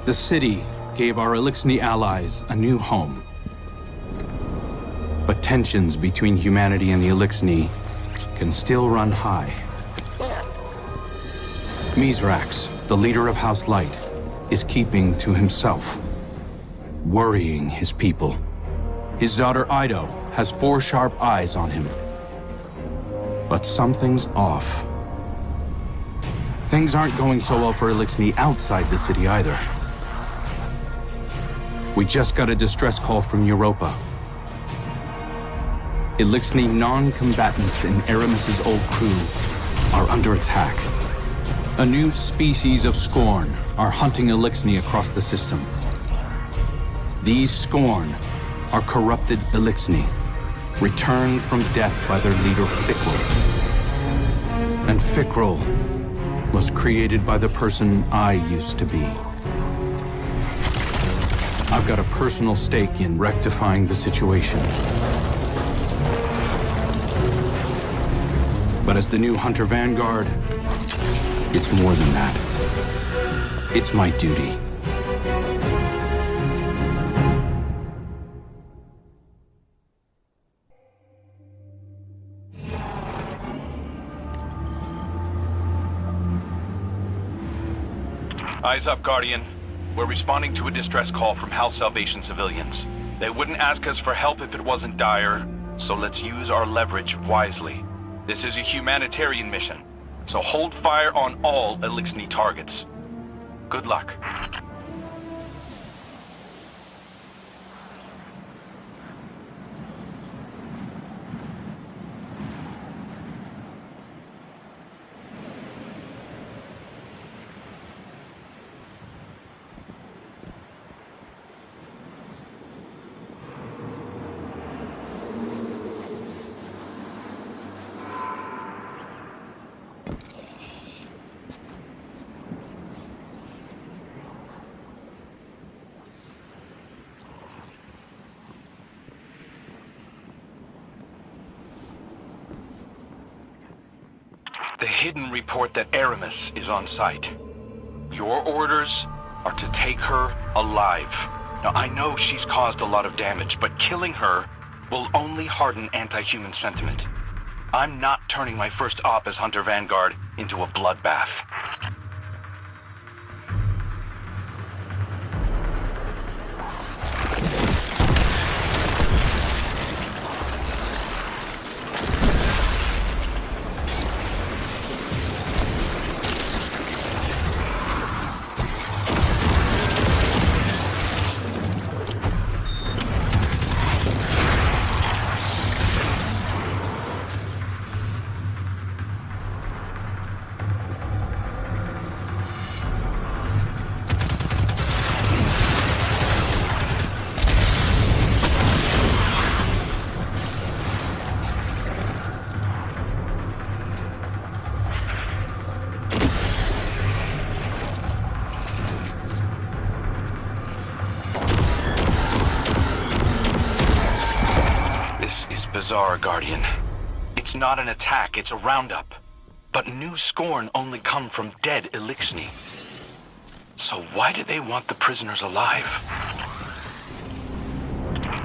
The city gave our Elixni allies a new home. But tensions between humanity and the Elixni can still run high. Mizrax, the leader of House Light, is keeping to himself, worrying his people. His daughter Ido has 4 sharp eyes on him. But something's off. Things aren't going so well for Elixni outside the city either. We just got a distress call from Europa. Elixni non-combatants in Eramis' old crew are under attack. A new species of Scorn are hunting Elixni across the system. These Scorn are corrupted Elixni, returned from death by their leader Fikrul. And Fikrul was created by the person I used to be. I've got a personal stake in rectifying the situation. But as the new Hunter Vanguard, it's more than that. It's my duty. Eyes up, Guardian. We're responding to a distress call from House Salvation civilians. They wouldn't ask us for help if it wasn't dire, so let's use our leverage wisely. This is a humanitarian mission, so hold fire on all Elixni targets. Good luck. The hidden report that Eramis is on site. Your orders are to take her alive. Now, I know she's caused a lot of damage, but killing her will only harden anti-human sentiment. I'm not turning my first op as Hunter Vanguard into a bloodbath. Bizarre, Guardian. It's not an attack, it's a roundup. But new Scorn only come from dead Elixni. So why do they want the prisoners alive?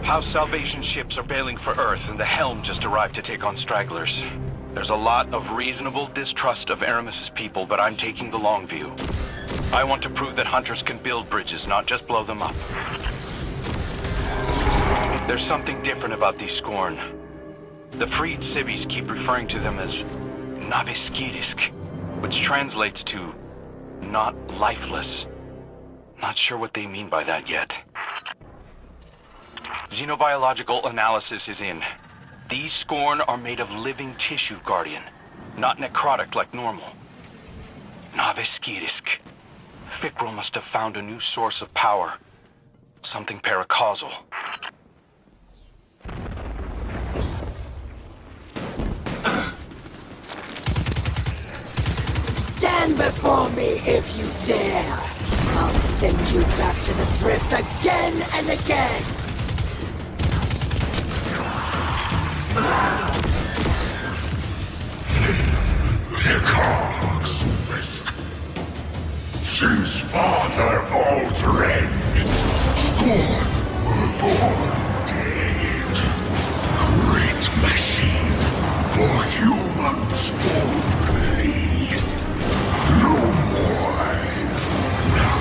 House Salvation ships are bailing for Earth, and the Helm just arrived to take on stragglers. There's a lot of reasonable distrust of Eramis' people, but I'm taking the long view. I want to prove that hunters can build bridges, not just blow them up. There's something different about these Scorn. The freed civvies keep referring to them as Naviskirisk, which translates to not lifeless. Not sure what they mean by that yet. Xenobiological analysis is in. These Scorn are made of living tissue, Guardian, not necrotic like normal. Naviskirisk. Fikrul must have found a new source of power. Something paracausal. Stand before me if you dare. I'll send you back to the drift again and again. Since Father Aldred, Scorn were born dead. Great machine for humans only. No more. Now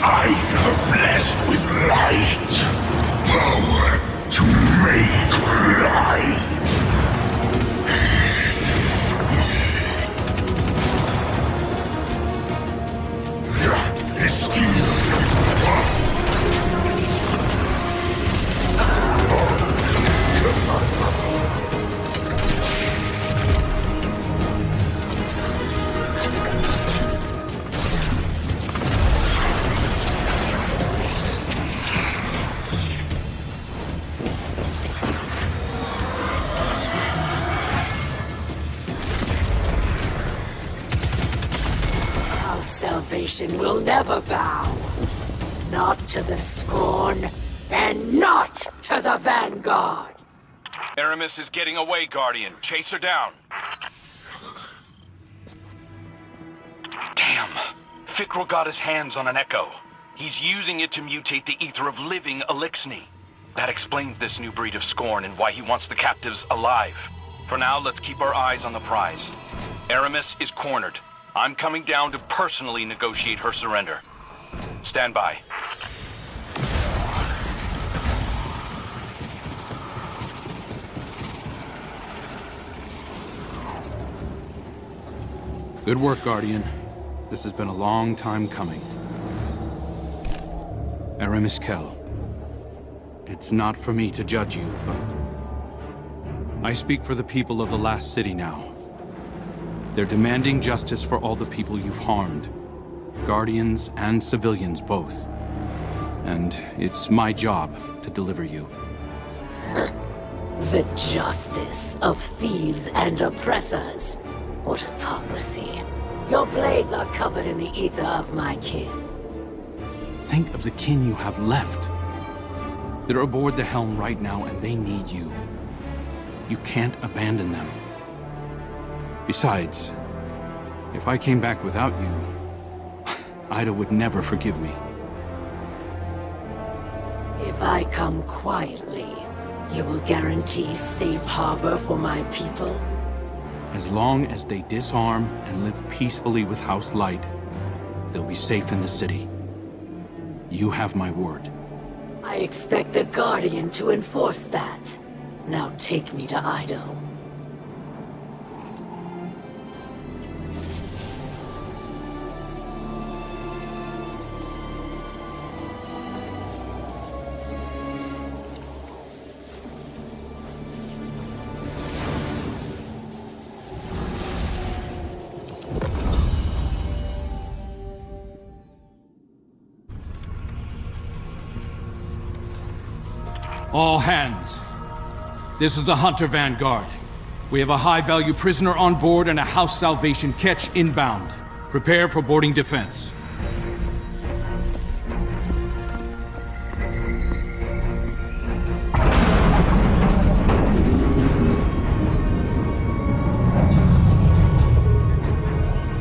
I am blessed with light. Power to make life. Salvation will never bow. Not to the Scorn, and not to the Vanguard. Eramis is getting away, Guardian. Chase her down. Damn. Fikrul got his hands on an echo. He's using it to mutate the ether of living Elixni. That explains this new breed of Scorn and why he wants the captives alive. For now, let's keep our eyes on the prize. Eramis is cornered. I'm coming down to personally negotiate her surrender. Stand by. Good work, Guardian. This has been a long time coming. Eramis Kell. It's not for me to judge you, but I speak for the people of the last city now. They're demanding justice for all the people you've harmed. Guardians and civilians both. And it's my job to deliver you. The justice of thieves and oppressors. What hypocrisy. Your blades are covered in the ether of my kin. Think of the kin you have left. They're aboard the Helm right now and they need you. You can't abandon them. Besides, if I came back without you, Ida would never forgive me. If I come quietly, you will guarantee safe harbor for my people? As long as they disarm and live peacefully with House Light, they'll be safe in the city. You have my word. I expect the Guardian to enforce that. Now take me to Ido. All hands. This is the Hunter Vanguard. We have a high-value prisoner on board and a House Salvation catch inbound. Prepare for boarding defense.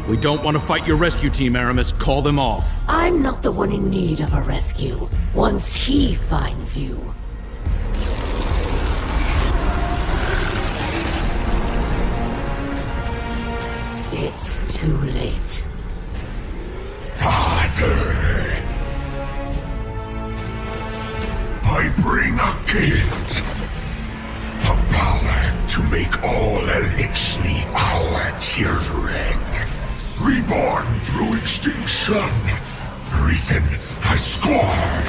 We don't want to fight your rescue team, Eramis. Call them off. I'm not the one in need of a rescue. Once he finds you. It's too late. Father! I bring a gift. The power to make all Elixni our children. Reborn through extinction. Risen as Scorn.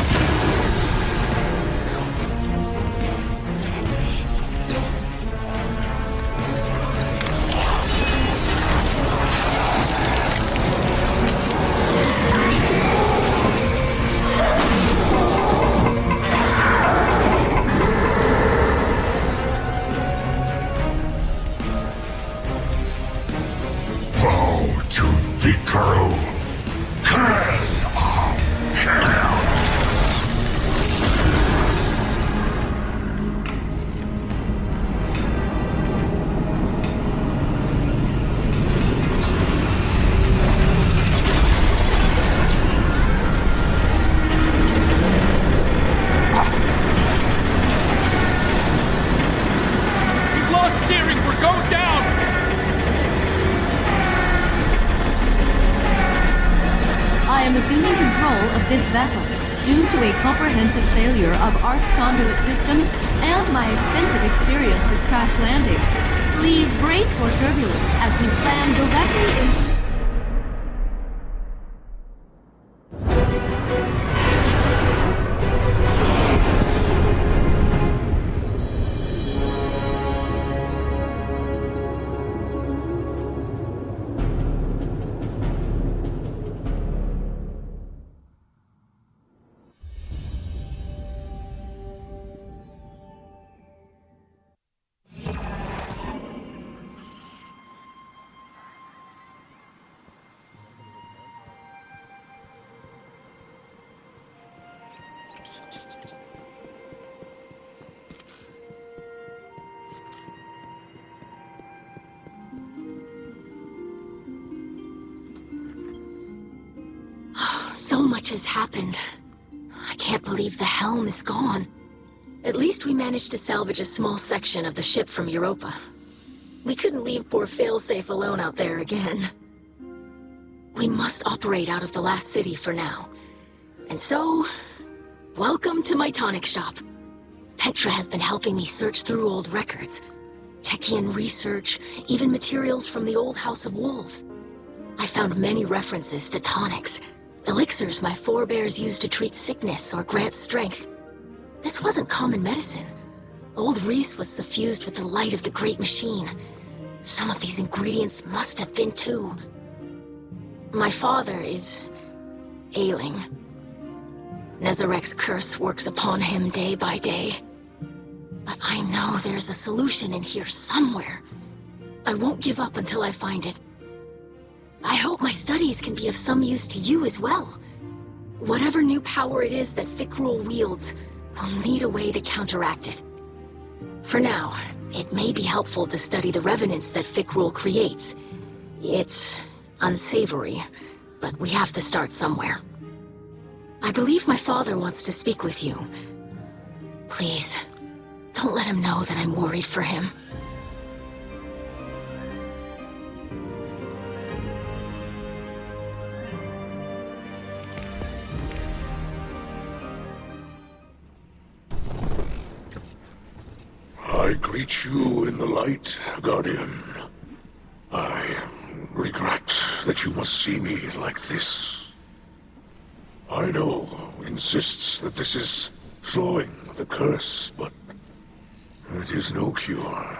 Fikrul, King of Hell. am assuming control of this vessel due to a comprehensive failure of arc conduit systems and my extensive experience with crash landings. Please brace for turbulence as we slam directly into... So much has happened. I can't believe the Helm is gone. At least we managed to salvage a small section of the ship from Europa. We couldn't leave poor Failsafe alone out there again. We must operate out of the last city for now. And so, welcome to my tonic shop. Petra has been helping me search through old records. Techian research, even materials from the old House of Wolves. I found many references to tonics. Elixirs my forebears used to treat sickness or grant strength. This wasn't common medicine. Old Reese was suffused with the light of the Great Machine. Some of these ingredients must have been too. My father is... ailing. Nezarek's curse works upon him day by day. But I know there's a solution in here somewhere. I won't give up until I find it. I hope my studies can be of some use to you as well. Whatever new power it is that Fikrul wields, will need a way to counteract it. For now, it may be helpful to study the revenants that Fikrul creates. It's unsavory, but we have to start somewhere. I believe my father wants to speak with you. Please, don't let him know that I'm worried for him. I greet you in the light, Guardian. I regret that you must see me like this. Ido insists that this is slowing the curse, but it is no cure.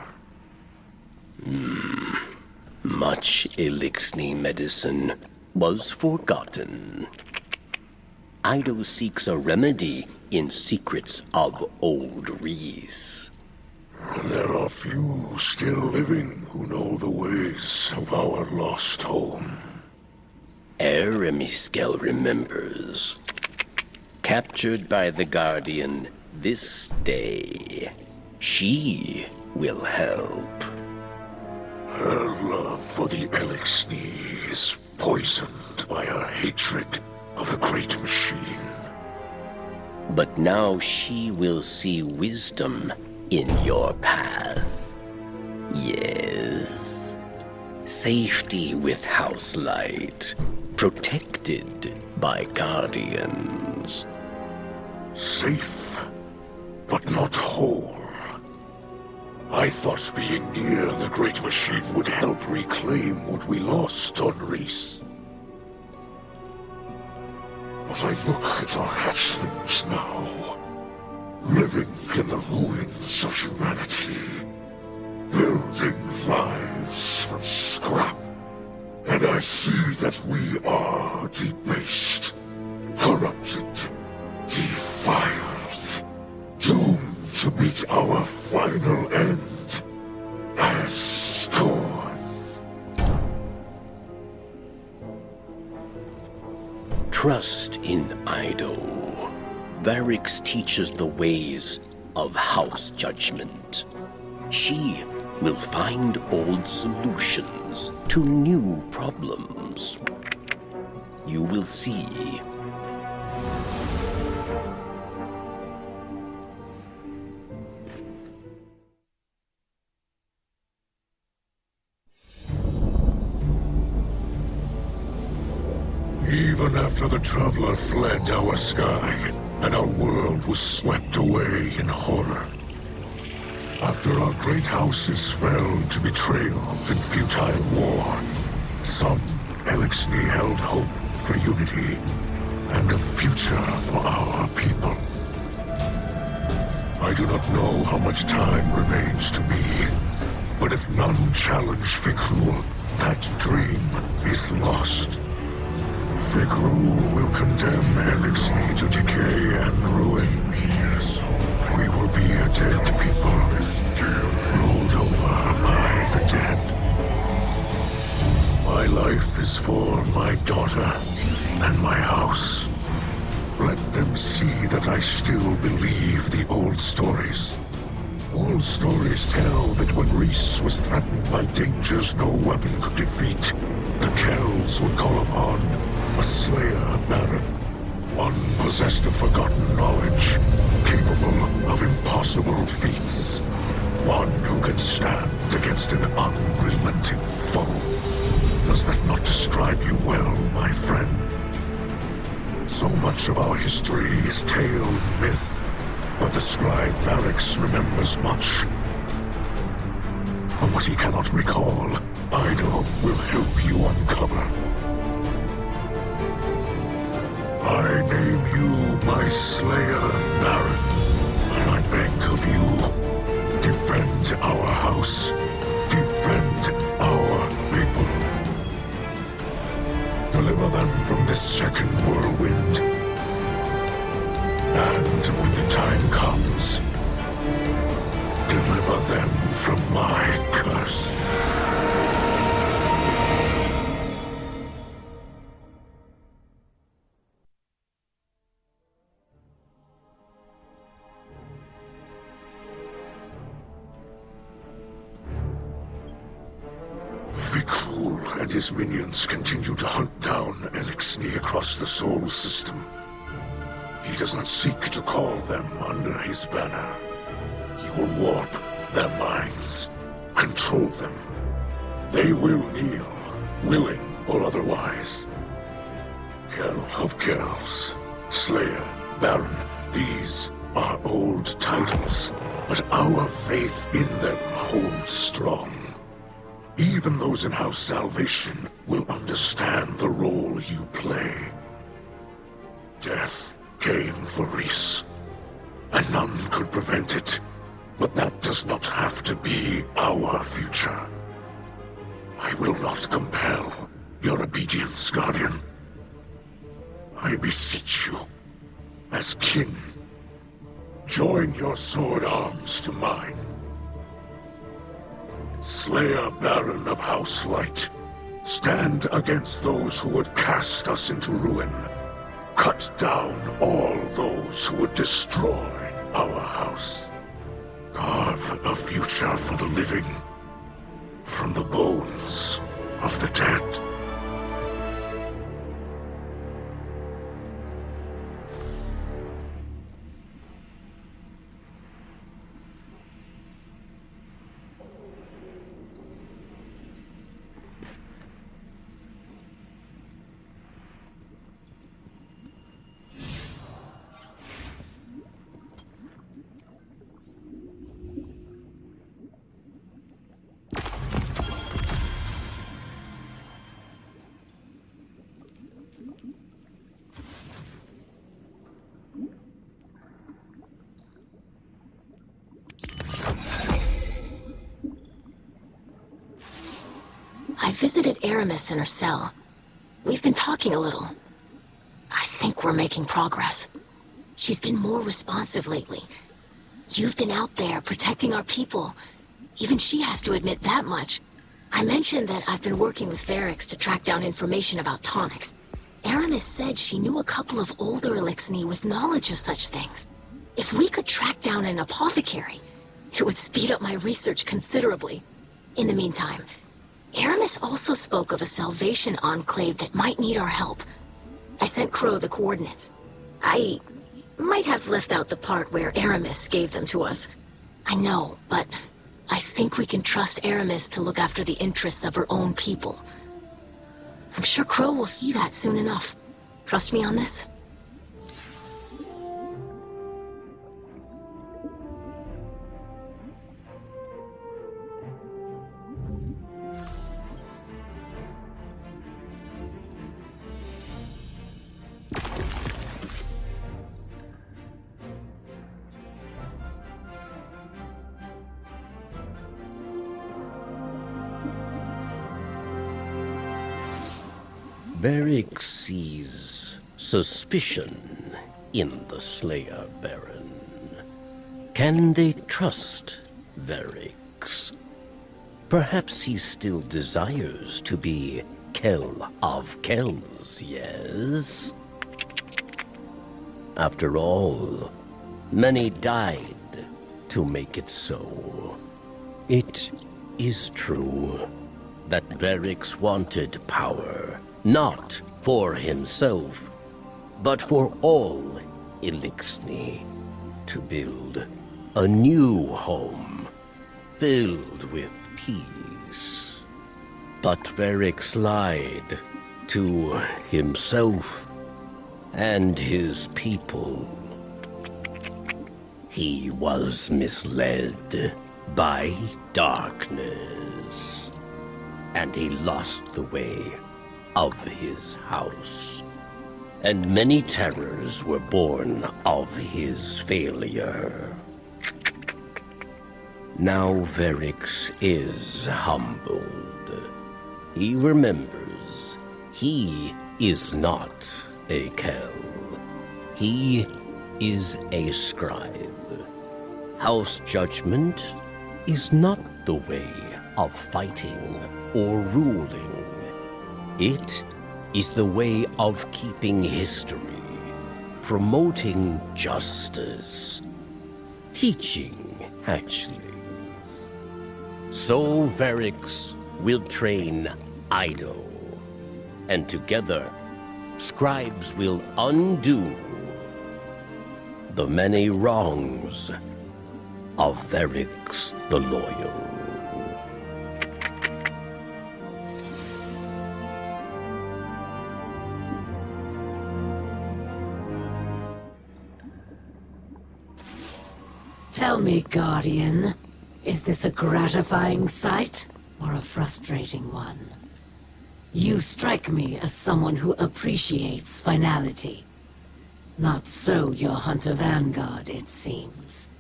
Much Elixni medicine was forgotten. Ido seeks a remedy in secrets of old Reese. There are few still living who know the ways of our lost home. Eramis remembers. Captured by the Guardian this day, she will help. Her love for the Elixni is poisoned by her hatred of the Great Machine. But now she will see wisdom in your path. Yes. Safety with house light, protected by guardians. Safe, but not whole. I thought being near the Great Machine would help reclaim what we lost on Reese. But I look at our hatchlings now, living in the ruins of humanity, building lives from scrap, and I see that we are debased, corrupted, defiled, doomed to meet our final end as Scorn. Trust in Ido. Varix teaches the ways of house judgment. She will find old solutions to new problems. You will see. Even Even after the Traveler fled our sky, and our world was swept away in horror. After our great houses fell to betrayal and futile war, some Elixni held hope for unity and a future for our people. I do not know how much time remains to me, but if none challenge Fikrul, that dream is lost. Fikrul will condemn Elixni to decay and ruin. We will be a dead people, ruled over by the dead. My life is for my daughter and my house. Let them see that I still believe the old stories. Old stories tell that when Reese was threatened by dangers no weapon could defeat, the Kells would call upon a Slayer Baron. One possessed of forgotten knowledge, capable of impossible feats. One who can stand against an unrelenting foe. Does that not describe you well, my friend? So much of our history is tale and myth, but the scribe Varix remembers much. But what he cannot recall, Ido will help you uncover. I name you my Slayer Baron, and I beg of you, defend our house, defend our people. Deliver them from this second whirlwind. And when the time comes, deliver them from my curse. Fikrul and his minions continue to hunt down Elixni across the Sol system. He does not seek to call them under his banner. He will warp their minds, control them. They will kneel, willing or otherwise. Kell of Kells, Slayer, Baron, these are old titles, but our faith in them holds strong. Even those in House Salvation will understand the role you play. Death came for Reese, and none could prevent it. But that does not have to be our future. I will not compel your obedience, Guardian. I beseech you, as kin, join your sword arms to mine. Slayer Baron of House Light, stand against those who would cast us into ruin. Cut down all those who would destroy our house. Carve a future for the living from the bones of the dead. I visited Eramis in her cell. We've been talking a little. I think we're making progress. She's been more responsive lately. You've been out there protecting our people. Even she has to admit that much. I mentioned that I've been working with Varix to track down information about tonics. Eramis said she knew a couple of older Elixni with knowledge of such things. If we could track down an apothecary, it would speed up my research considerably. In the meantime, Eramis also spoke of a Salvation enclave that might need our help. I sent Crow the coordinates. I might have left out the part where Eramis gave them to us. I know, but I think we can trust Eramis to look after the interests of her own people. I'm sure Crow will see that soon enough. Trust me on this? Varric sees suspicion in the Slayer Baron. Can they trust Varric? Perhaps he still desires to be Kell of Kells, yes? After all, many died to make it so. It is true that Varric wanted power, not for himself, but for all Eliksni, to build a new home filled with peace. But Varric lied to himself and his people. He was misled by darkness, and he lost the way of his house. And many terrors were born of his failure. Now Varric is humbled. He remembers he is not a Kell. He is a scribe. House judgment is not the way of fighting or ruling. It is the way of keeping history, promoting justice, teaching hatchlings. So Varric will train Ido, and together, scribes will undo the many wrongs of Varric the Loyal. Tell me, Guardian, is this a gratifying sight or a frustrating one? You strike me as someone who appreciates finality. Not so your Hunter Vanguard, it seems.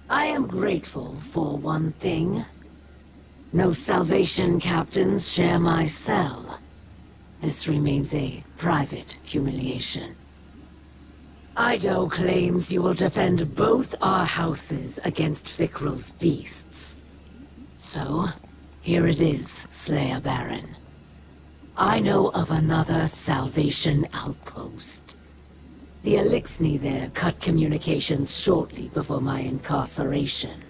I am grateful for one thing. No Salvation captains share my cell. This remains a private humiliation. Ido claims you will defend both our houses against Fikrul's beasts. So, here it is, Slayer Baron. I know of another Salvation outpost. The Eliksni there cut communications shortly before my incarceration.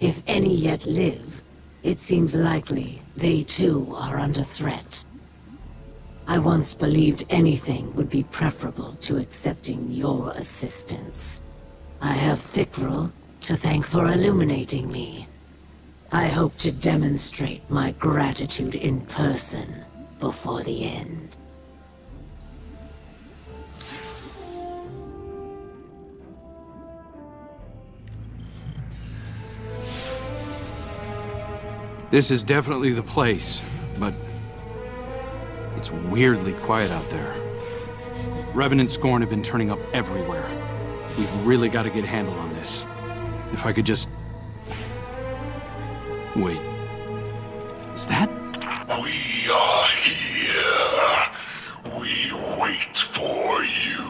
If any yet live, it seems likely they too are under threat. I once believed anything would be preferable to accepting your assistance. I have Fikrul to thank for illuminating me. I hope to demonstrate my gratitude in person before the end. This is definitely the place, but it's weirdly quiet out there. Revenant and Scorn have been turning up everywhere. We've really got to get a handle on this. If I could just... Wait. Is that... We are here. We wait for you.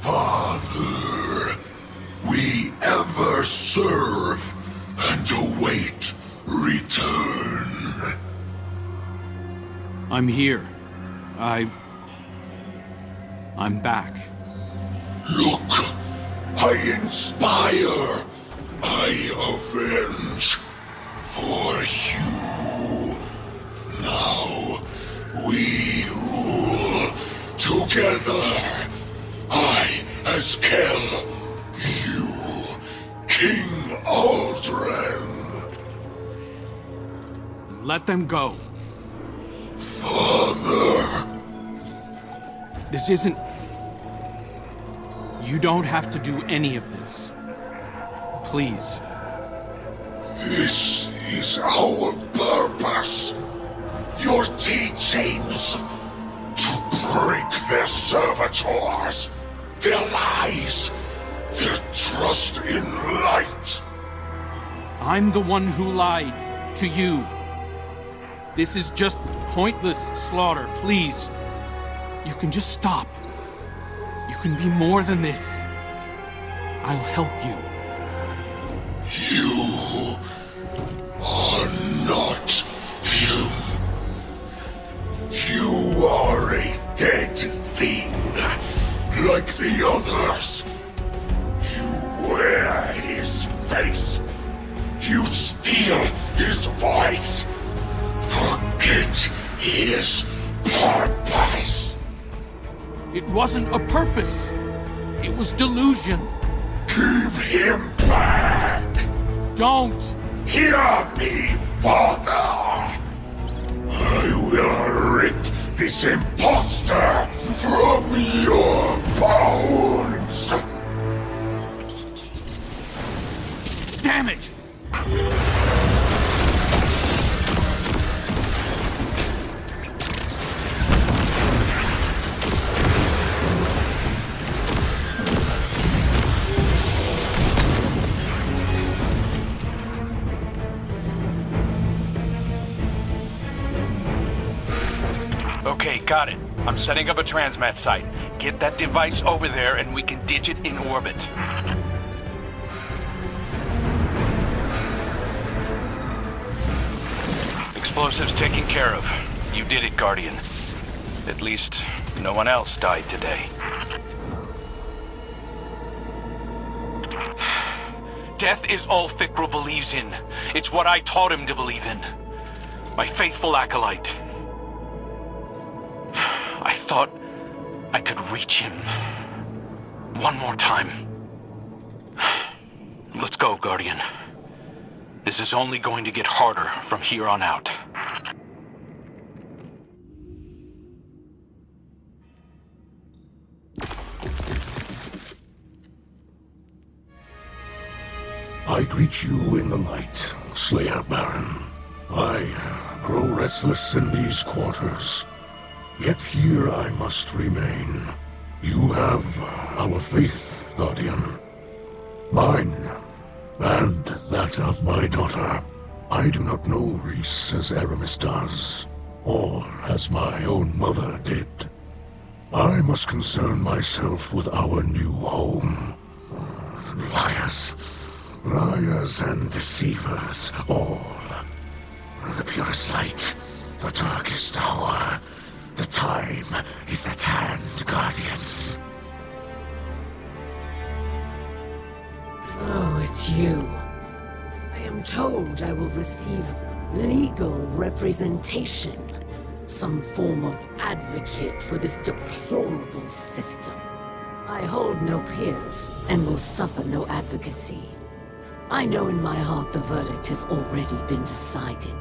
Father, we ever serve and await return. I'm here. I'm back. Look, I inspire, I avenge for you. Now we rule together. I as Kell, you King Aldren. Let them go. Father. This isn't... You don't have to do any of this. Please. This is our purpose. Your teachings. To break their servitors. Their lies. Their trust in light. I'm the one who lied to you. This is just pointless slaughter, please. You can just stop. You can be more than this. I'll help you. You are not him. You are a dead thing, like the others. You wear his face. You steal his voice. Forget his purpose. It wasn't a purpose. It was delusion. Give him back. Don't. Hear me, Father. I will rip this impostor from your bones. Damn it! Okay, got it. I'm setting up a transmat site. Get that device over there and we can ditch it in orbit. Explosives taken care of. You did it, Guardian. At least, no one else died today. Death is all Fikrul believes in. It's what I taught him to believe in. My faithful acolyte. I thought I could reach him. One more time. Let's go, Guardian. This is only going to get harder from here on out. I greet you in the light, Slayer Baron. I grow restless in these quarters. Yet here I must remain. You have our faith, Guardian. Mine, and that of my daughter. I do not know Reese as Eramis does, or as my own mother did. I must concern myself with our new home. Liars. Liars and deceivers, all. The purest light, the darkest hour. The time is at hand, Guardian. Oh, it's you. I am told I will receive legal representation. Some form of advocate for this deplorable system. I hold no peers, and will suffer no advocacy. I know in my heart the verdict has already been decided.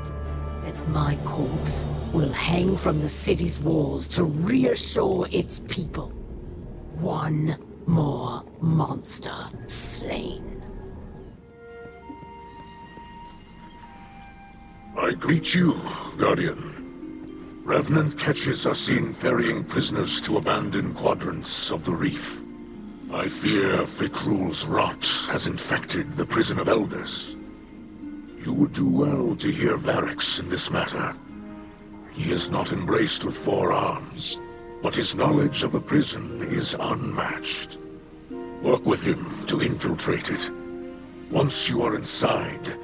That my corpse will hang from the city's walls to reassure its people. One more monster slain. I greet you, Guardian. Revenant catches us in ferrying prisoners to abandoned quadrants of the reef. I fear Fikrul's rot has infected the prison of elders. You would do well to hear Varix in this matter. He is not embraced with 4 arms, but his knowledge of the prison is unmatched. Work with him to infiltrate it. Once you are inside,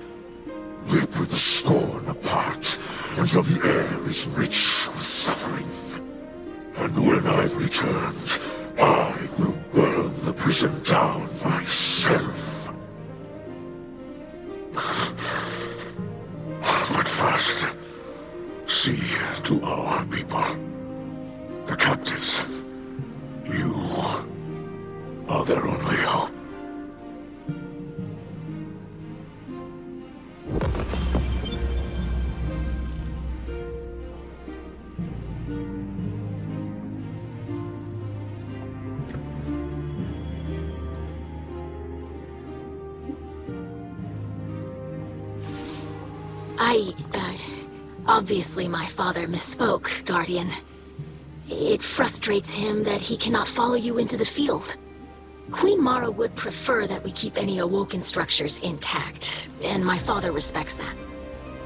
rip the Scorn apart until the air is rich with suffering. And when I've returned, I will burn the prison down myself. But first, see to our people, the captives. You are their only hope. Obviously my father misspoke, Guardian. It frustrates him that he cannot follow you into the field. Queen Mara would prefer that we keep any awoken structures intact, and my father respects that.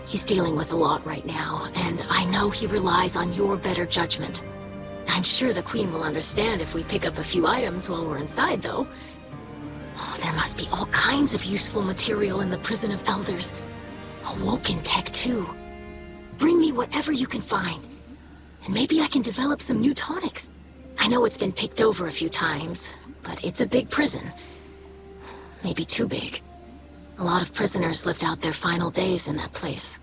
He's dealing with a lot right now, and I know he relies on your better judgment. I'm sure the Queen will understand if we pick up a few items while we're inside, though. Oh, there must be all kinds of useful material in the Prison of Elders. Awoken tech, too. Bring me whatever you can find. And maybe I can develop some new tonics. I know it's been picked over a few times, but it's a big prison. Maybe too big. A lot of prisoners lived out their final days in that place.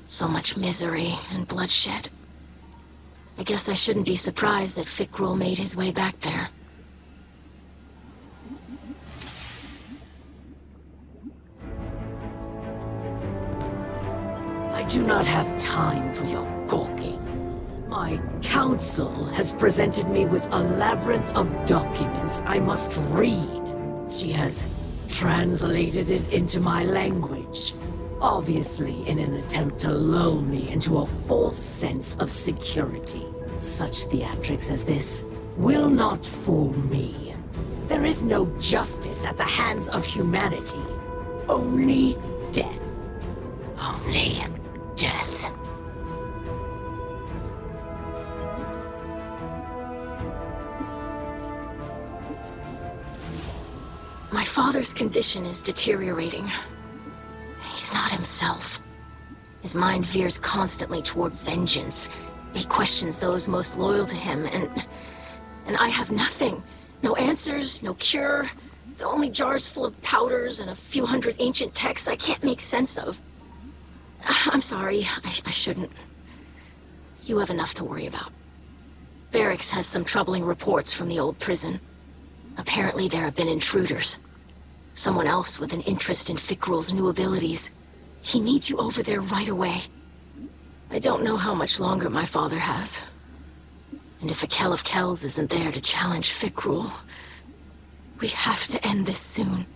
So much misery and bloodshed. I guess I shouldn't be surprised that Fikrul made his way back there. I do not have time for your gawking. My council has presented me with a labyrinth of documents I must read. She has translated it into my language, obviously in an attempt to lull me into a false sense of security. Such theatrics as this will not fool me. There is no justice at the hands of humanity. Only death. Only death. My father's condition is deteriorating. He's not himself. His mind veers constantly toward vengeance. He questions those most loyal to him, and I have nothing. No answers, no cure. The only jars full of powders and a few hundred ancient texts I can't make sense of. I'm sorry, I shouldn't. You have enough to worry about. Barracks has some troubling reports from the old prison. Apparently there have been intruders. Someone else with an interest in Fikrul's new abilities. He needs you over there right away. I don't know how much longer my father has. And if a Kell of Kells isn't there to challenge Fikrul, we have to end this soon.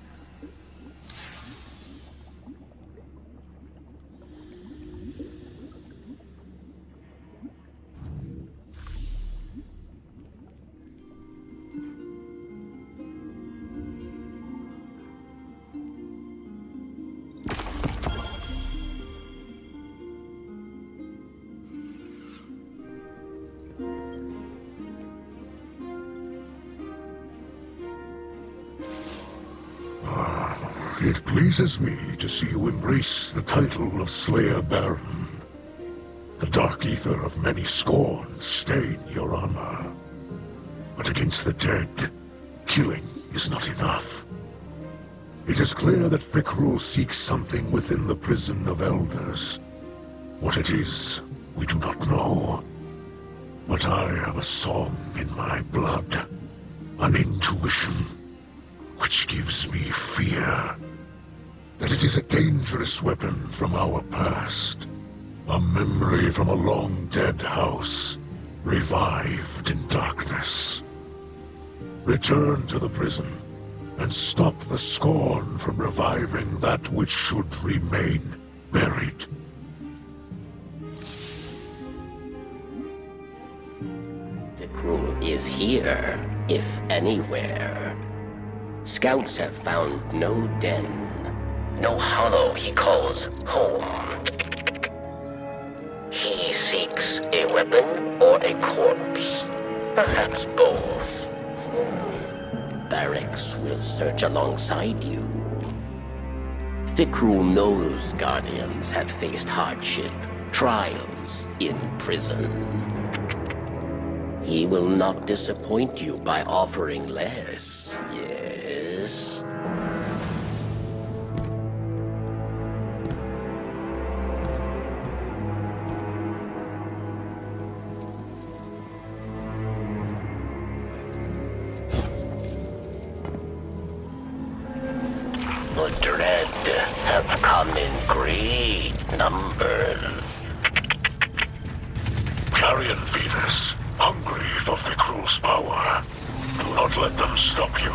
It pleases me to see you embrace the title of Slayer Baron. The dark ether of many scorns stain your armor. But against the dead, killing is not enough. It is clear that Fikrul seeks something within the Prison of Elders. What it is, we do not know. But I have a song in my blood, an intuition, which gives me fear. That it is a dangerous weapon from our past. A memory from a long-dead house, revived in darkness. Return to the prison, and stop the Scorn from reviving that which should remain buried. Fikrul is here, if anywhere. Scouts have found no den. No hollow he calls home. He seeks a weapon or a corpse. Perhaps both. Barracks will search alongside you. Fikrul knows Guardians have faced hardship, trials, years in prison. He will not disappoint you by offering less, yes? The Dread have come in great numbers. Carrion feeders, hungry for Fikrul's power. Do not let them stop you.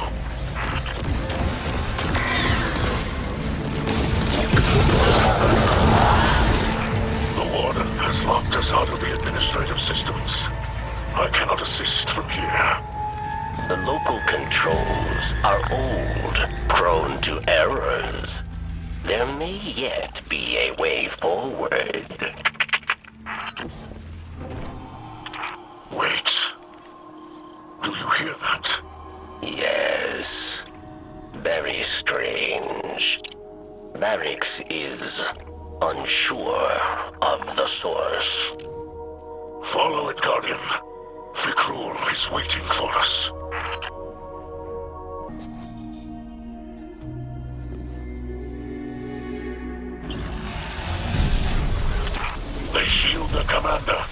The Warden has locked us out of the administrative systems. I cannot assist from here. The local controls are old, prone to errors. There may yet be a way forward. Wait. Do you hear that? Yes. Very strange. Varix is unsure of the source. Follow it, Guardian. Fikrul is waiting for us. They shield the commander.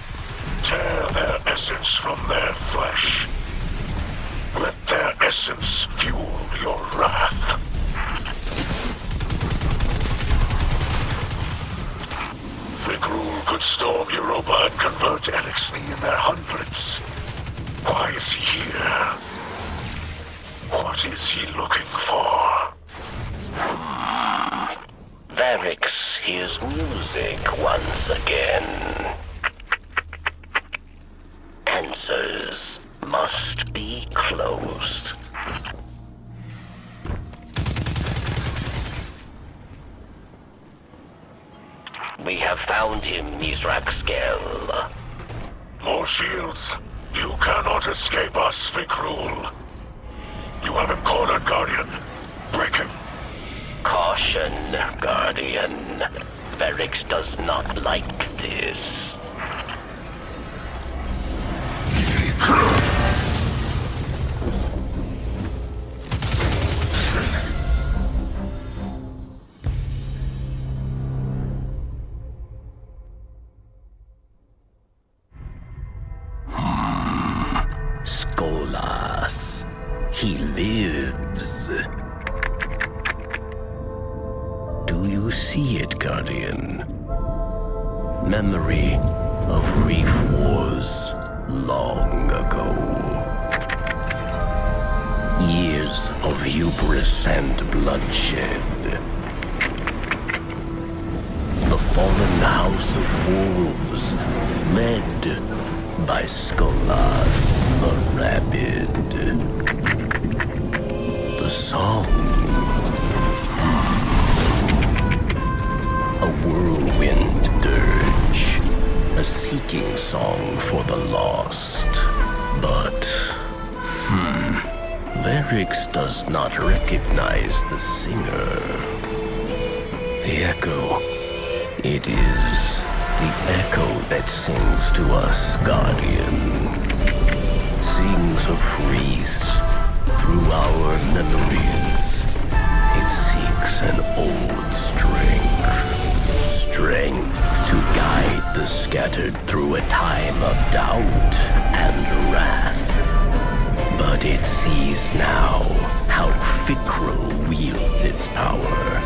Tear their essence from their flesh. Let their essence fuel your wrath. Fikrul could storm Europa and convert Eliksni in their hundreds. Why is he here? What is he looking for? Varix hears music once again. Answers must be close. We have found him, Mizraxkel. More shields. You cannot escape us, Fikrul. You have him cornered, Guardian. Break him. Caution, Guardian. Varix does not like this. Skolas. He lives. Do you see it, Guardian? Memory of Reef Wars long ago. Years of hubris and bloodshed. The fallen house of wolves, led by Skolas the Rabid. The song. A whirlwind dirge. A seeking song for the lost. But, Varix does not recognize the singer. The echo. It is the echo that sings to us, Guardian. Sings of Reese through our memories. It seeks an old strength. Strength to guide the scattered through a time of doubt and wrath. But it sees now how Fikrul wields its power.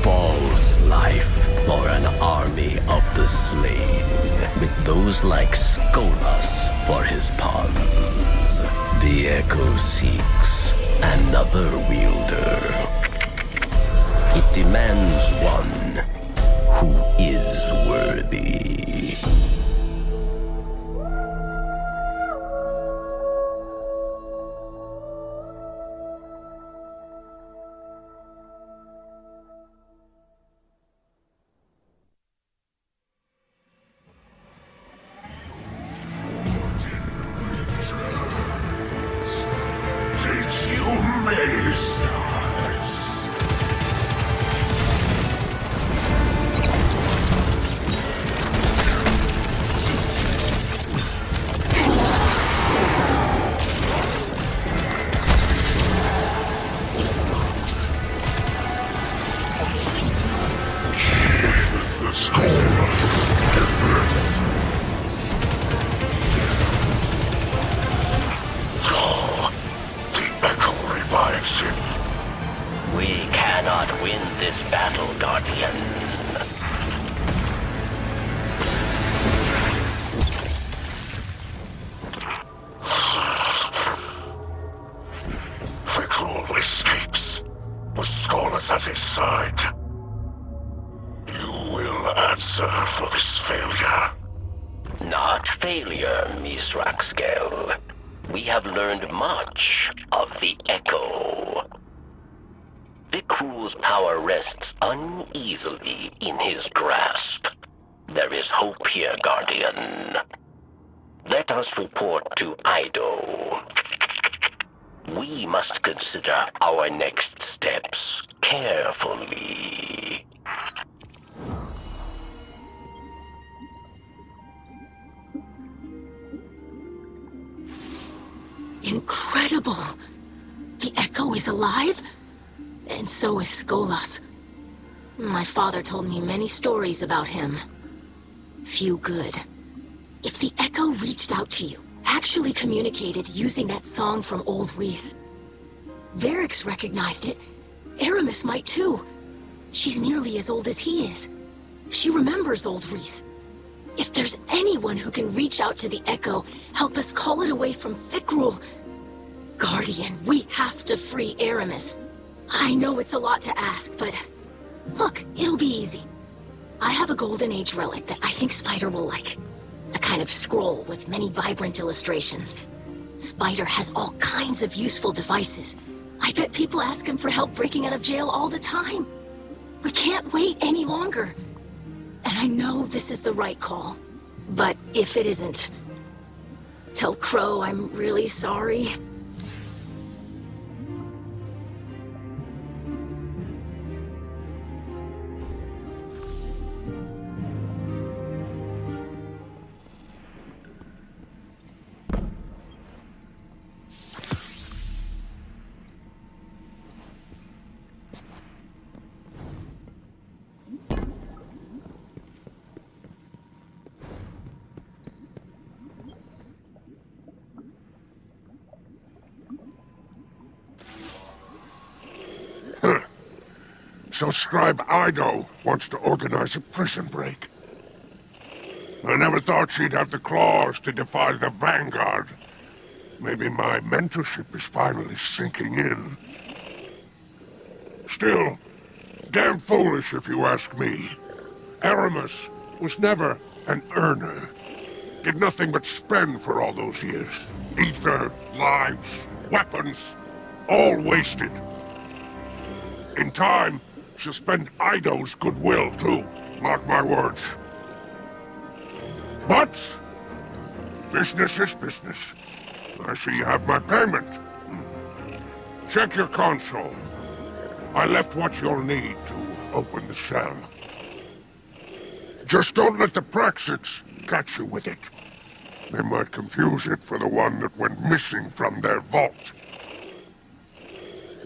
False life for an army of the slain, with those like Skolas for his pawns. The echo seeks another wielder. It demands one who is worthy. win this battle, Guardian. Fikrul escapes with Scorn at his side. You will answer for this failure. Not failure, Miss Raxkel. We have learned much of the Echo. Fikrul's power rests uneasily in his grasp. There is hope here, Guardian. Let us report to Ido. We must consider our next steps carefully. Incredible! The Echo is alive? And so is Skolas. My father told me many stories about him. Few good. If the Echo reached out to you, actually communicated using that song from Old Reese, Varix recognized it. Eramis might too. She's nearly as old as he is. She remembers Old Reese. If there's anyone who can reach out to the Echo, help us call it away from Fikrul. Guardian, we have to free Eramis. I know it's a lot to ask, but look, it'll be easy. I have a Golden Age relic that I think Spider will like. A kind of scroll with many vibrant illustrations. Spider has all kinds of useful devices. I bet people ask him for help breaking out of jail all the time. We can't wait any longer. And I know this is the right call. But if it isn't, tell Crow I'm really sorry. So Scribe Ido wants to organize a prison break. I never thought she'd have the claws to defy the Vanguard. Maybe my mentorship is finally sinking in. Still, damn foolish if you ask me. Eramis was never an earner. Did nothing but spend for all those years. Ether, lives, weapons, all wasted. In time, she'll spend Ido's goodwill, too. Mark my words. But business is business. I see you have my payment. Check your console. I left what you'll need to open the cell. Just don't let the Praxics catch you with it. They might confuse it for the one that went missing from their vault.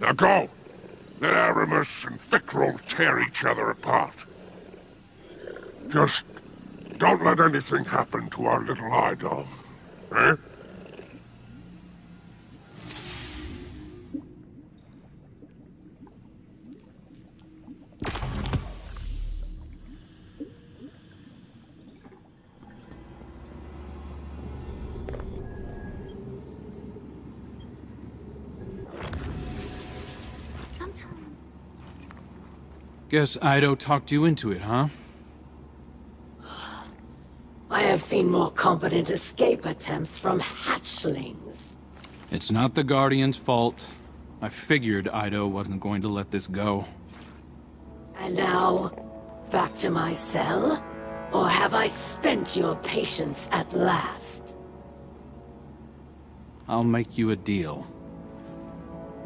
Now go. Let Eramis and Fikrul tear each other apart. Just don't let anything happen to our little idol, eh? Guess Ido talked you into it, huh? I have seen more competent escape attempts from hatchlings. It's not the Guardian's fault. I figured Ido wasn't going to let this go. And now, back to my cell? Or have I spent your patience at last? I'll make you a deal.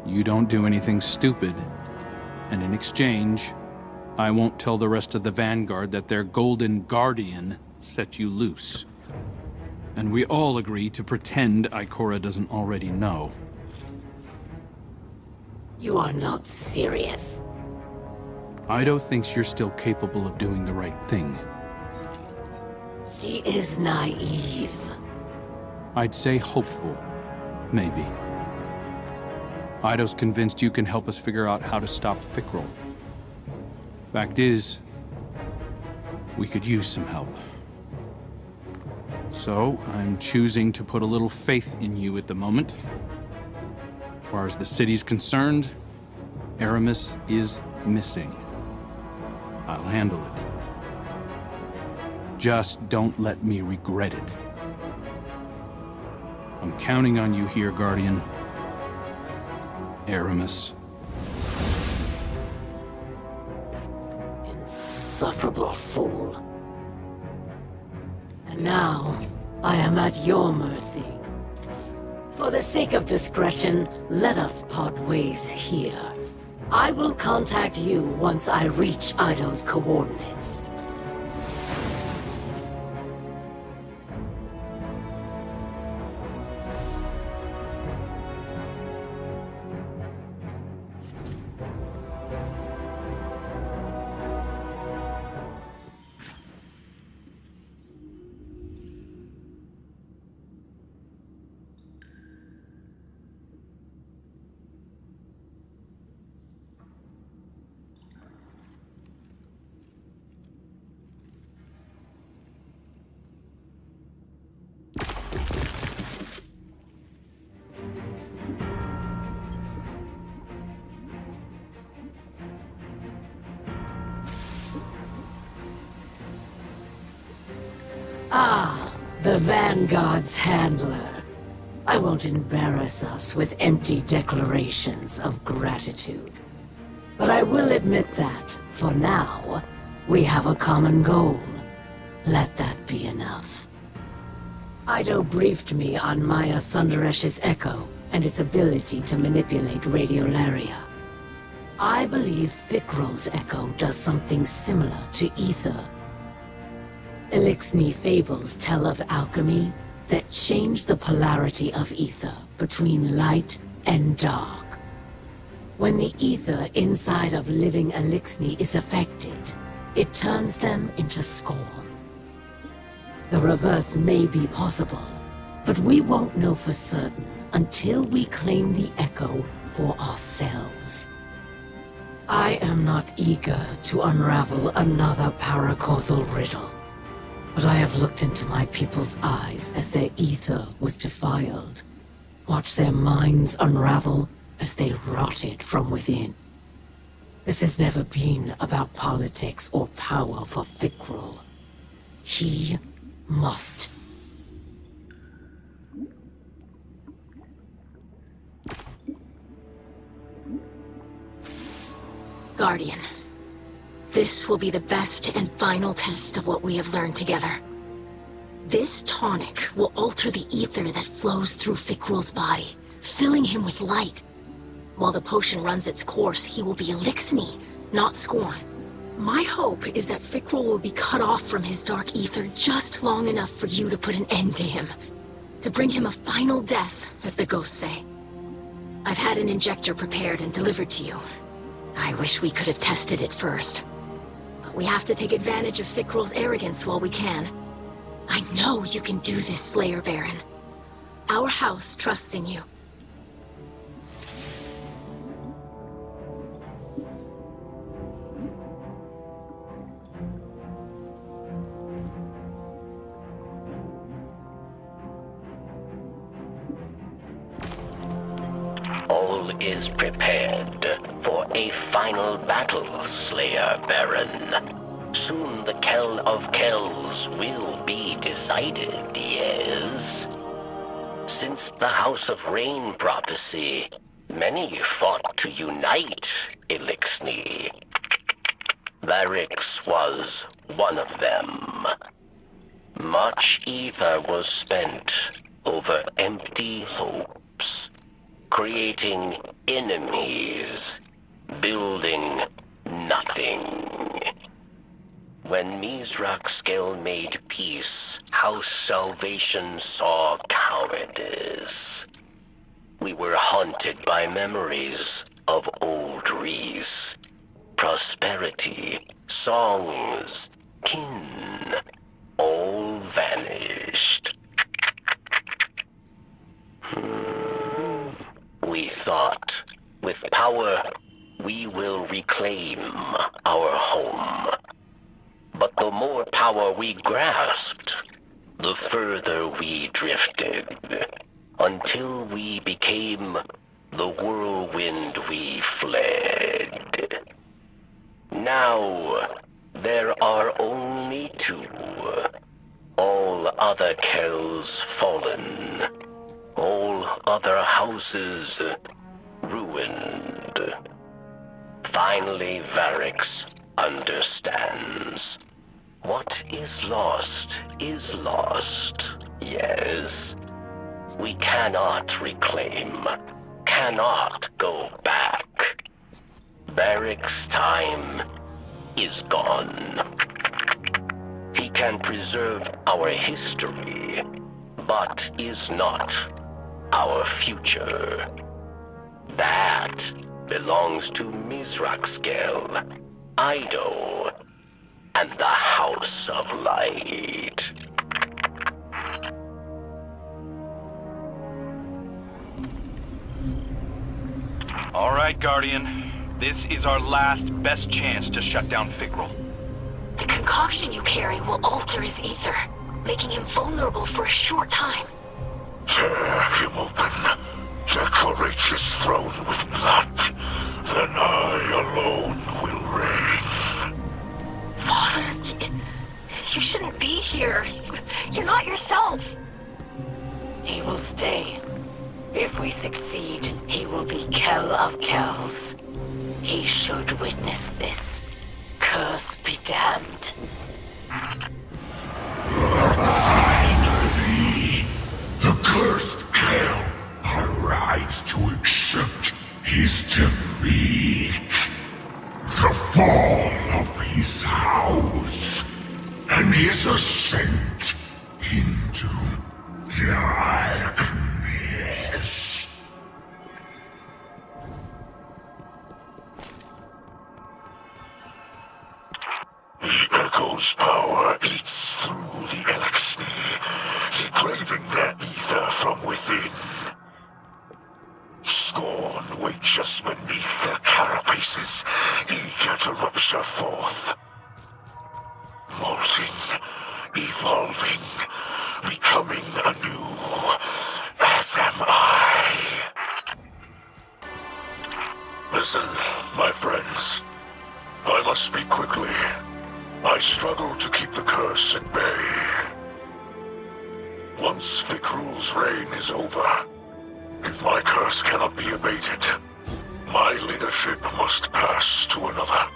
You don't do anything stupid, and in exchange, I won't tell the rest of the Vanguard that their Golden Guardian set you loose. And we all agree to pretend Ikora doesn't already know. You are not serious. Ido thinks you're still capable of doing the right thing. She is naive. I'd say hopeful. Maybe. Ido's convinced you can help us figure out how to stop Fikrul. Fact is, we could use some help. So, I'm choosing to put a little faith in you at the moment. As far as the city's concerned, Eramis is missing. I'll handle it. Just don't let me regret it. I'm counting on you here, Guardian. Eramis. Insufferable fool. And now, I am at your mercy. For the sake of discretion, let us part ways here. I will contact you once I reach Ido's coordinates. Ah, the Vanguard's handler. I won't embarrass us with empty declarations of gratitude. But I will admit that, for now, we have a common goal. Let that be enough. Ido briefed me on Maya Sundaresh's echo and its ability to manipulate radiolaria. I believe Fikrul's echo does something similar to ether. Elixni fables tell of alchemy that change the polarity of ether between light and dark. When the ether inside of living Elixni is affected, it turns them into Scorn. The reverse may be possible, but we won't know for certain until we claim the echo for ourselves. I am not eager to unravel another paracausal riddle. But I have looked into my people's eyes as their ether was defiled, watched their minds unravel as they rotted from within. This has never been about politics or power for Fikrul. He must. Guardian. This will be the best and final test of what we have learned together. This tonic will alter the ether that flows through Fikrul's body, filling him with light. While the potion runs its course, he will be Elixni, not Scorn. My hope is that Fikrul will be cut off from his dark ether just long enough for you to put an end to him. To bring him a final death, as the ghosts say. I've had an injector prepared and delivered to you. I wish we could have tested it first. We have to take advantage of Fikrul's arrogance while we can. I know you can do this, Slayer Baron. Our house trusts in you. All is prepared for a final battle, Slayer Baron. Soon the Kell of Kells will be decided, yes. Since the House of Rain prophecy, many fought to unite Elixni. Varix was one of them. Much ether was spent over empty hopes, creating enemies, building nothing. When Mizraxkel made peace, House Salvation saw cowardice. We were haunted by memories of old Reese. Prosperity, songs, kin, all vanished. We thought, with power, we will reclaim our home. But the more power we grasped, the further we drifted, until we became the whirlwind we fled. Now, there are only two. All other Kells fallen. All other houses ruined. Finally, Varix understands. What is lost, yes. We cannot reclaim, cannot go back. Varix's time is gone. He can preserve our history, but is not our future. That belongs to Mizraxkel, Ido, and the House of Light. All right, Guardian. This is our last best chance to shut down Fikrul. The concoction you carry will alter his ether, making him vulnerable for a short time. Tear him open. Decorate his throne with blood. Then I alone will reign. Father, you shouldn't be here. You're not yourself. He will stay. If we succeed, he will be Kell of Kells. He should witness this. Curse be damned. Finally, the cursed Kell arrives to accept his defeat. The fall of his house, and his ascent into darkness. The Echo's power eats through the Elixir, degrading their ether from within. Scorn waits just beneath their carapaces, eager to rupture forth. Molting, evolving, becoming anew, as am I. Listen, my friends. I must speak quickly. I struggle to keep the curse at bay. Once Fikrul's reign is over, if my curse cannot be abated, my leadership must pass to another.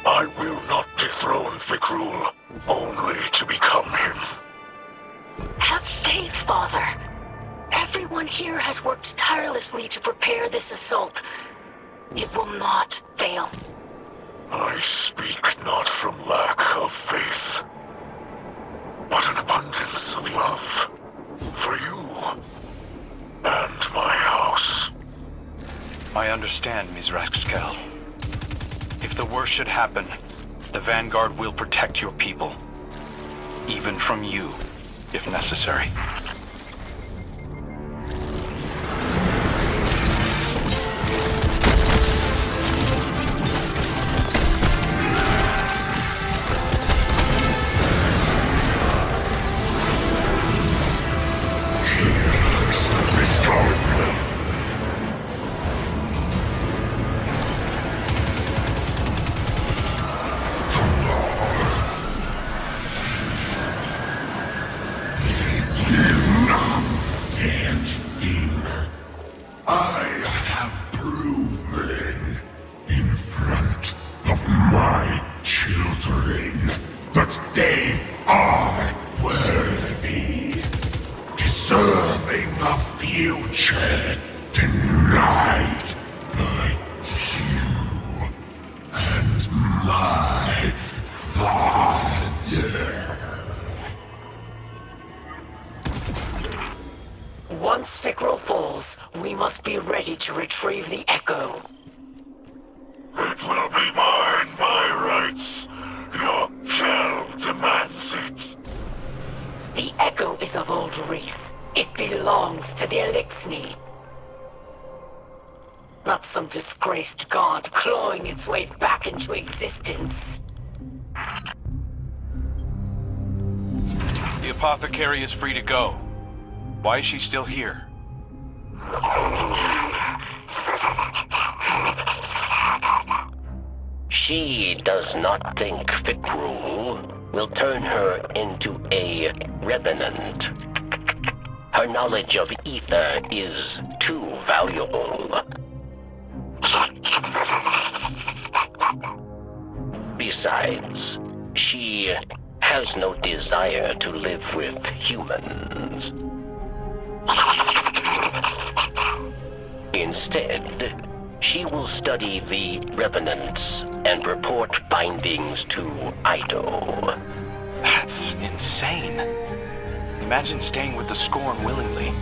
I will not dethrone Fikrul, only to become him. Have faith, Father. Everyone here has worked tirelessly to prepare this assault. It will not fail. I speak not from lack of faith, but an abundance of love for you and my house. I understand, Mizraxkel. If the worst should happen, the Vanguard will protect your people. Even from you, if necessary. Once Fikrul falls, we must be ready to retrieve the Echo. It will be mine by rights. Your Kell demands it. The Echo is of old race. It belongs to the Elixir. not some disgraced god clawing its way back into existence. The apothecary is free to go. Why is she still here? She does not think Fikrul will turn her into a Revenant. Her knowledge of ether is too valuable. Besides, she has no desire to live with humans. Instead, she will study the Revenants and report findings to Ido. That's insane. Imagine staying with the Scorn willingly.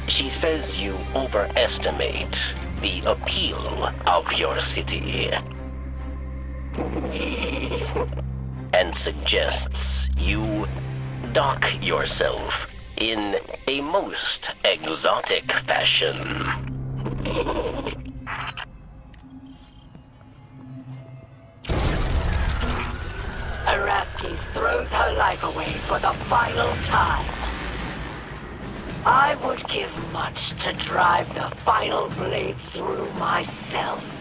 She says you overestimate the appeal of your city. And suggests you dock yourself in a most exotic fashion. Eramis throws her life away for the final time. I would give much to drive the final blade through myself.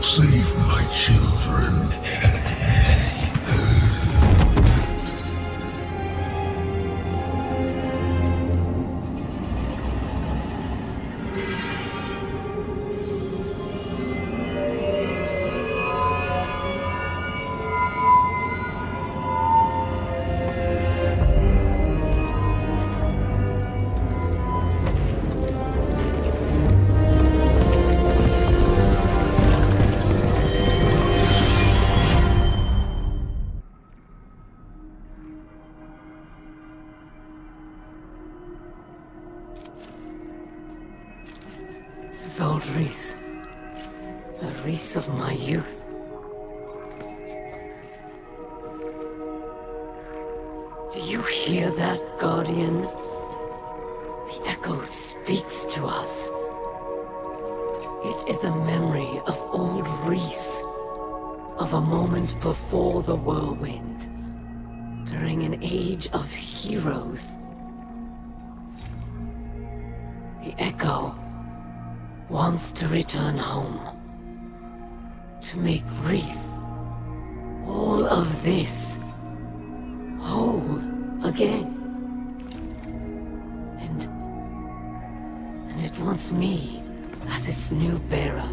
Save my children. This is old Reese. The Reese of my youth. Do you hear that, Guardian? The echo speaks to us. It is a memory of old Reese. of a moment before the whirlwind, during an age of heroes. The Echo wants to return home, to make Wreath, all of this, whole again. And it wants me as its new bearer.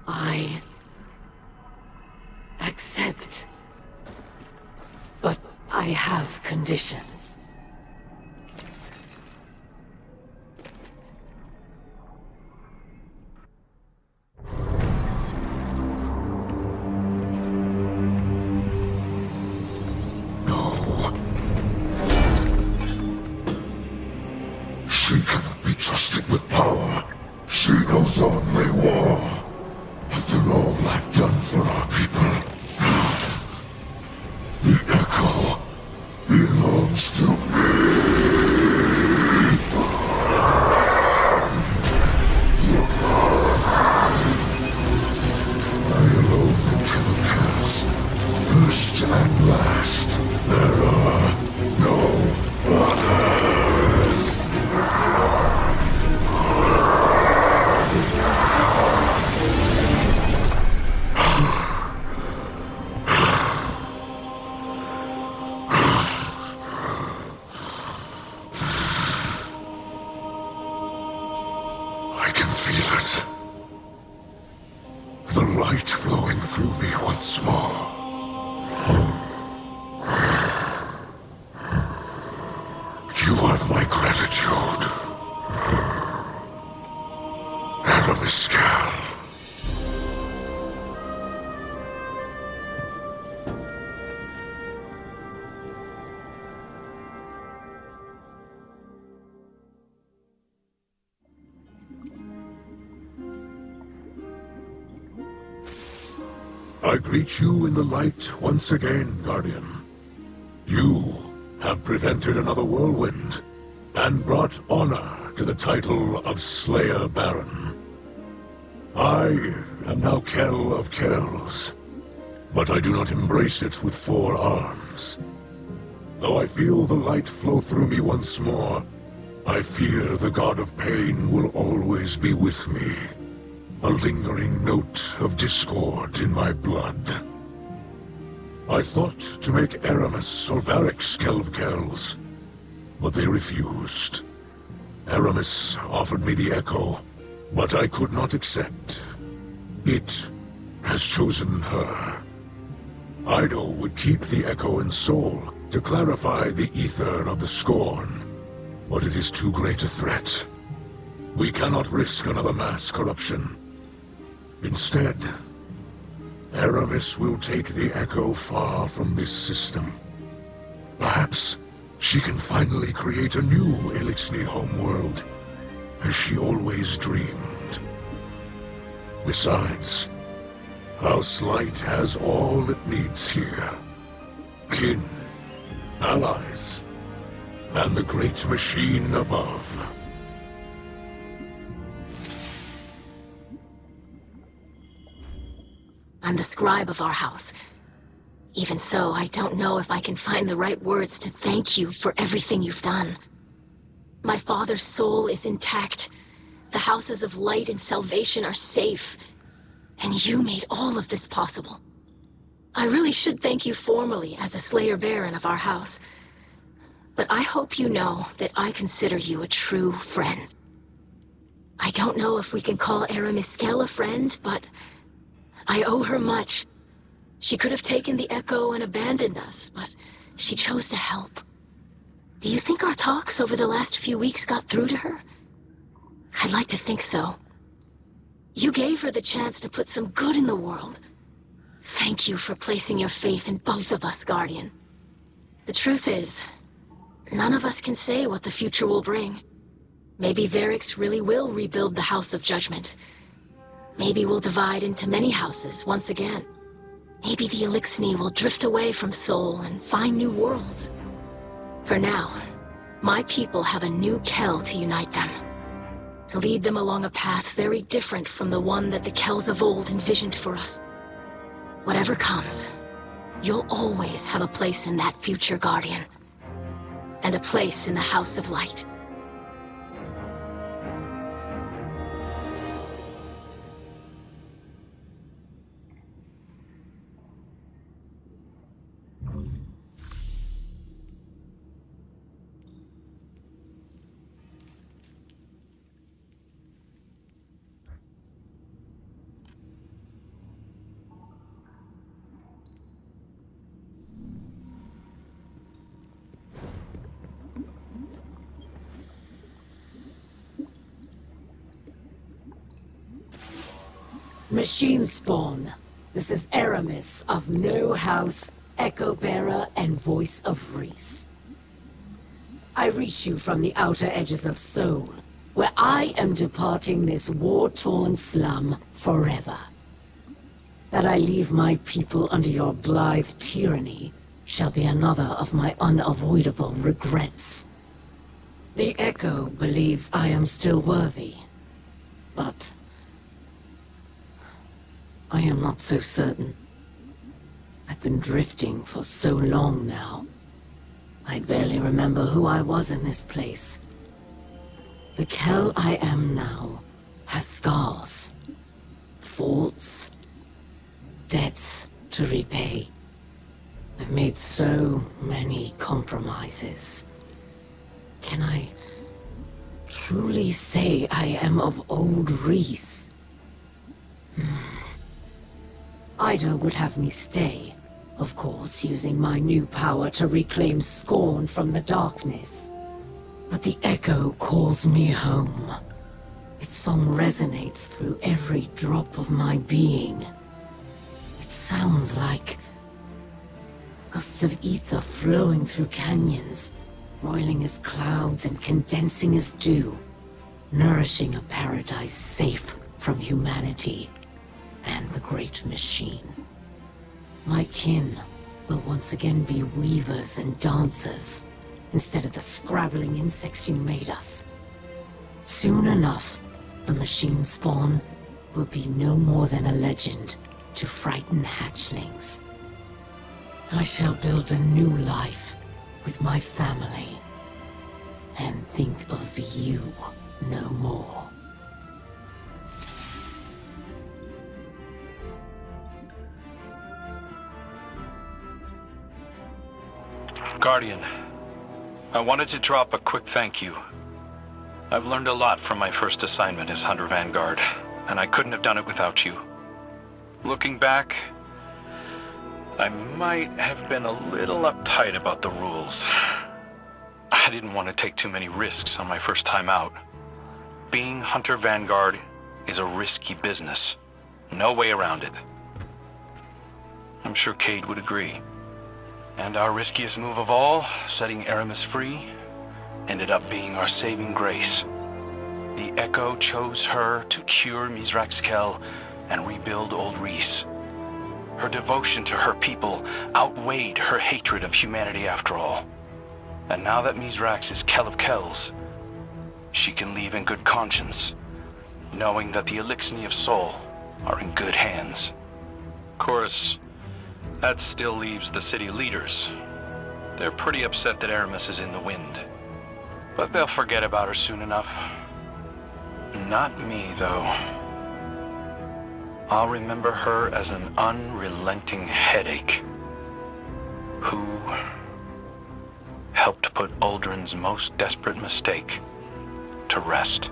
I accept, but I have conditions. She cannot be trusted with power. She knows only war. After all I've done for our people, the Echo belongs to me. I alone can kill Kells, first and last. There are no others. I can feel it. The light flowing through me once more. You have my gratitude. Eramis. I greet you in the light once again, Guardian. You have prevented another whirlwind, and brought honor to the title of Slayer Baron. I am now Kell of Kells, but I do not embrace it with 4 arms. Though I feel the light flow through me once more, I fear the God of Pain will always be with me. A lingering note of discord in my blood. I thought to make Eramis or Varric's Kell of Kells, but they refused. Eramis offered me the Echo, but I could not accept. It has chosen her. Ido would keep the Echo in Soul to clarify the ether of the Scorn, but it is too great a threat. We cannot risk another mass corruption. Instead, Eramis will take the Echo far from this system. Perhaps she can finally create a new Elixni homeworld, as she always dreamed. Besides, House Light has all it needs here. Kin, allies, and the great machine above. I'm the scribe of our house. Even so, I don't know if I can find the right words to thank you for everything you've done. My father's soul is intact. The houses of light and salvation are safe. And you made all of this possible. I really should thank you formally as a Slayer Baron of our house. But I hope you know that I consider you a true friend. I don't know if we can call Eramis a friend, but I owe her much. She could have taken the Echo and abandoned us, but she chose to help. Do you think our talks over the last few weeks got through to her? I'd like to think so. You gave her the chance to put some good in the world. Thank you for placing your faith in both of us, Guardian. The truth is, none of us can say what the future will bring. Maybe Varrix really will rebuild the House of Judgment. Maybe we'll divide into many houses once again. Maybe the Elixni will drift away from Soul and find new worlds. For now, my people have a new Kell to unite them. To lead them along a path very different from the one that the Kells of old envisioned for us. Whatever comes, you'll always have a place in that future, Guardian. And a place in the House of Light. Machine Spawn. This is Eramis of No House, Echo Bearer, and Voice of Reese. I reach you from the outer edges of Seoul, where I am departing this war-torn slum forever. That I leave my people under your blithe tyranny shall be another of my unavoidable regrets. The Echo believes I am still worthy, but I am not so certain. I've been drifting for so long now. I barely remember who I was in this place. The Kell I am now has scars, faults, debts to repay. I've made so many compromises. Can I truly say I am of old Reese? Ida would have me stay, of course, using my new power to reclaim Scorn from the darkness. But the Echo calls me home. Its song resonates through every drop of my being. It sounds like gusts of ether flowing through canyons, roiling as clouds and condensing as dew, nourishing a paradise safe from humanity and the great machine. My kin will once again be weavers and dancers, instead of the scrabbling insects you made us. Soon enough, the machine spawn will be no more than a legend to frighten hatchlings. I shall build a new life with my family, and think of you no more. Guardian, I wanted to drop a quick thank you. I've learned a lot from my first assignment as Hunter Vanguard, and I couldn't have done it without you. Looking back, I might have been a little uptight about the rules. I didn't want to take too many risks on my first time out. Being Hunter Vanguard is a risky business. No way around it. I'm sure Cade would agree. And our riskiest move of all, setting Eramis free, ended up being our saving grace. The Echo chose her to cure Mizrax's Kell and rebuild Old Reese. Her devotion to her people outweighed her hatred of humanity after all. And now that Mizrax is Kell of Kells, she can leave in good conscience, knowing that the Elixir of Soul are in good hands. Of course, that still leaves the city leaders. They're pretty upset that Eramis is in the wind. But they'll forget about her soon enough. Not me, though. I'll remember her as an unrelenting headache who helped put Uldren's most desperate mistake to rest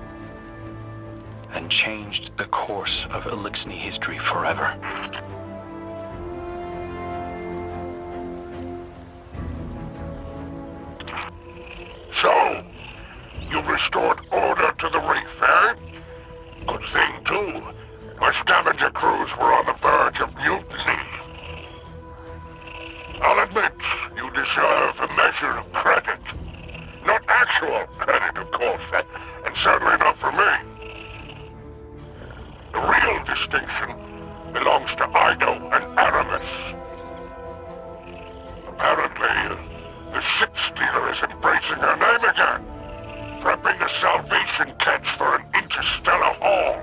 and changed the course of Elixir history forever. So, you restored order to the reef, eh? Good thing, too. My scavenger crews were on the verge of mutiny. I'll admit, you deserve a measure of credit. Not actual credit, of course, and certainly not for me. The real distinction belongs to Ido and Eramis. Apparently, the ship stealer is embracing her name again, prepping a salvation catch for an interstellar haul.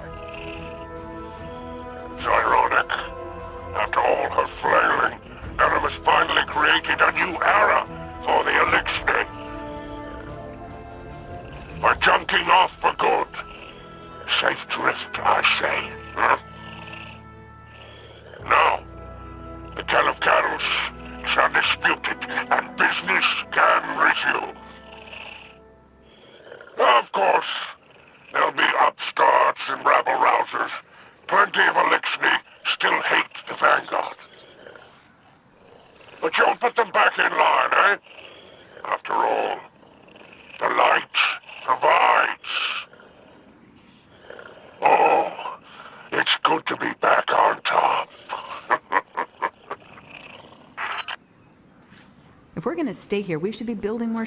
It's ironic. After all her flailing, Eramis finally created a new era for the Elixir. We're junking off for good. Safe drift, I say. Huh? Now, the Kell of Kells shall dispute it, and business can resume. Of course, there'll be upstarts and rabble-rousers. Plenty of Elixir still hate the Vanguard. But you'll put them back in line, eh? After all, the light provides. Oh, it's good to be back on top. If we're gonna stay here, we should be building more